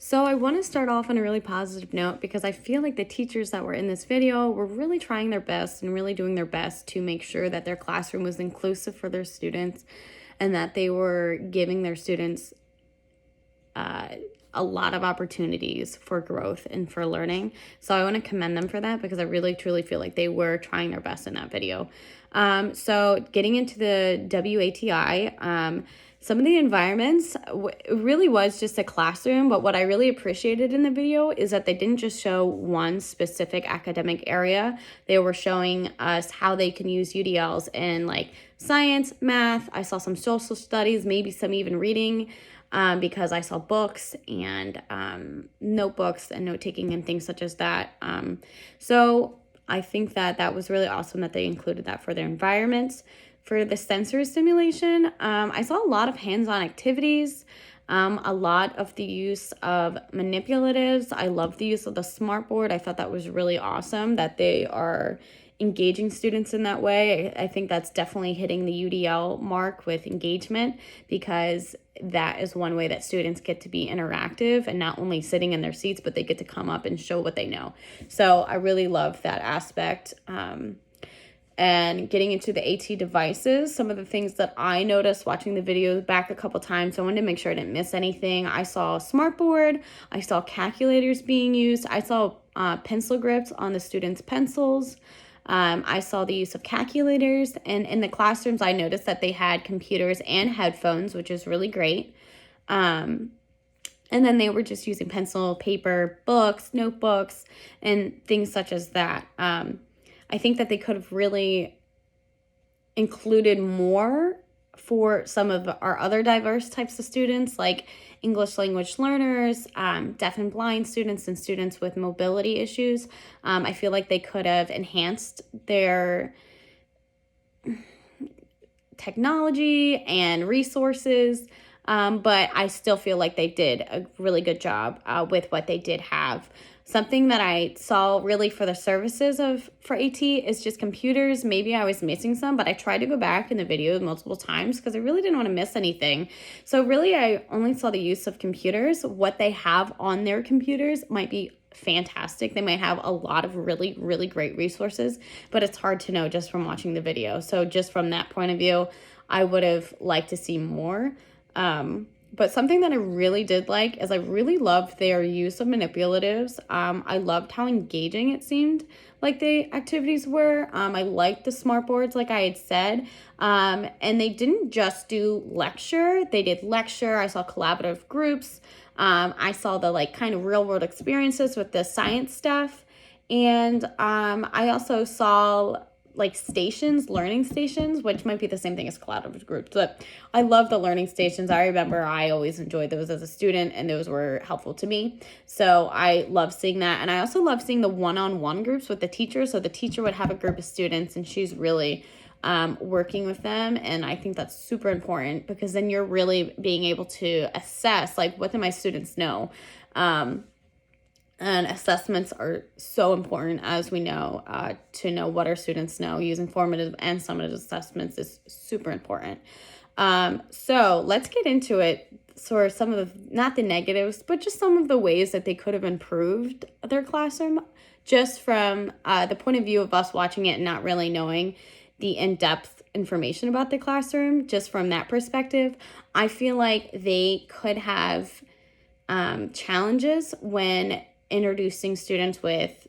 So I want to start off on a really positive note because I feel like the teachers that were in this video were really trying their best and really doing their best to make sure that their classroom was inclusive for their students and that they were giving their students a lot of opportunities for growth and for learning. So I want to commend them for that because I really truly feel like they were trying their best in that video. So getting into the WATI, some of the environments really was just a classroom, but what I really appreciated in the video is that they didn't just show one specific academic area. They were showing us how they can use UDLs in like science, math. I saw some social studies, maybe some even reading. Because I saw books and notebooks and note-taking and things such as that. So I think that that was really awesome that they included that for their environments. For the sensory stimulation, I saw a lot of hands-on activities, a lot of the use of manipulatives. I love the use of the smartboard. I thought that was really awesome that they are engaging students in that way. I think that's definitely hitting the UDL mark with engagement because that is one way that students get to be interactive and not only sitting in their seats, but they get to come up and show what they know. So I really love that aspect. And getting into the AT devices, some of the things that I noticed watching the videos back a couple times, I wanted to make sure I didn't miss anything. I saw a smartboard, I saw calculators being used, I saw pencil grips on the students' pencils. I saw the use of calculators, and in the classrooms, I noticed that they had computers and headphones, which is really great. And then they were just using pencil, paper, books, notebooks, and things such as that. I think that they could have really included more for some of our other diverse types of students, like English language learners, deaf and blind students, and students with mobility issues. I feel like they could have enhanced their technology and resources, but I still feel like they did a really good job with what they did have. Something that I saw really for the services for AT is just computers. Maybe I was missing some, but I tried to go back in the video multiple times because I really didn't want to miss anything. So really, I only saw the use of computers. What they have on their computers might be fantastic. They might have a lot of really, really great resources, but it's hard to know just from watching the video. So just from that point of view, I would have liked to see more. But something that I really did like is I really loved their use of manipulatives. I loved how engaging it seemed like the activities were. I liked the smartboards, like I had said. And they didn't just do lecture. They did lecture. I saw collaborative groups. I saw the like kind of real world experiences with the science stuff. And I also saw like stations, learning stations, which might be the same thing as collaborative groups, but I love the learning stations. I remember I always enjoyed those as a student and those were helpful to me. So I love seeing that. And I also love seeing the one-on-one groups with the teacher. So the teacher would have a group of students and she's really working with them. And I think that's super important because then you're really being able to assess like what do my students know. And assessments are so important, as we know, to know what our students know. Using formative and summative assessments is super important. So let's get into it. So some of the, not the negatives, but just some of the ways that they could have improved their classroom, just from the point of view of us watching it and not really knowing the in-depth information about the classroom. Just from that perspective, I feel like they could have challenges when introducing students with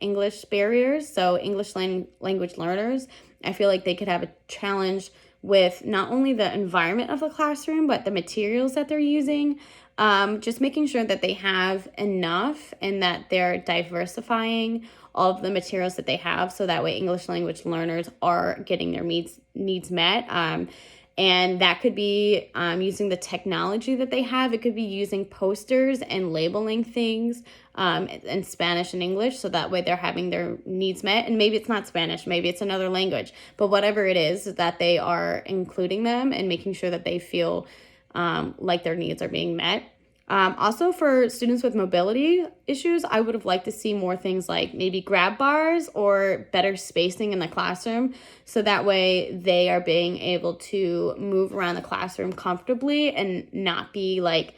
English barriers, so English language learners. I feel like they could have a challenge with not only the environment of the classroom, but the materials that they're using, just making sure that they have enough and that they're diversifying all of the materials that they have so that way English language learners are getting their needs met. And that could be using the technology that they have. It could be using posters and labeling things in Spanish and English, so that way they're having their needs met. And maybe it's not Spanish, maybe it's another language. But whatever it is that they are including them and making sure that they feel like their needs are being met. Also, for students with mobility issues, I would have liked to see more things like maybe grab bars or better spacing in the classroom, so that way they are being able to move around the classroom comfortably and not be like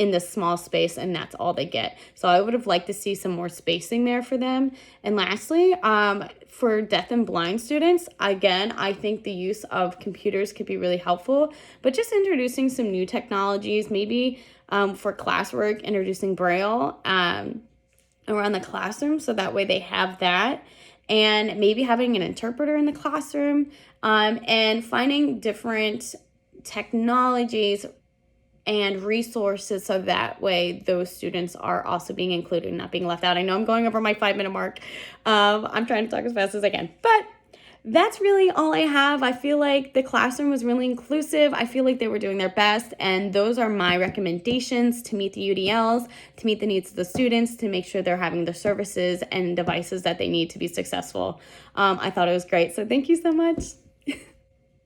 in this small space, and that's all they get. So I would have liked to see some more spacing there for them. And lastly, for deaf and blind students, again, I think the use of computers could be really helpful, but just introducing some new technologies, maybe for classwork, introducing Braille around the classroom, so that way they have that, and maybe having an interpreter in the classroom, and finding different technologies and resources so that way those students are also being included and not being left out. I know I'm going over my 5-minute mark. I'm trying to talk as fast as I can, but that's really all I have. I feel like the classroom was really inclusive. I feel like they were doing their best, and those are my recommendations to meet the UDLs, to meet the needs of the students, to make sure they're having the services and devices that they need to be successful. I thought it was great, so thank you so much.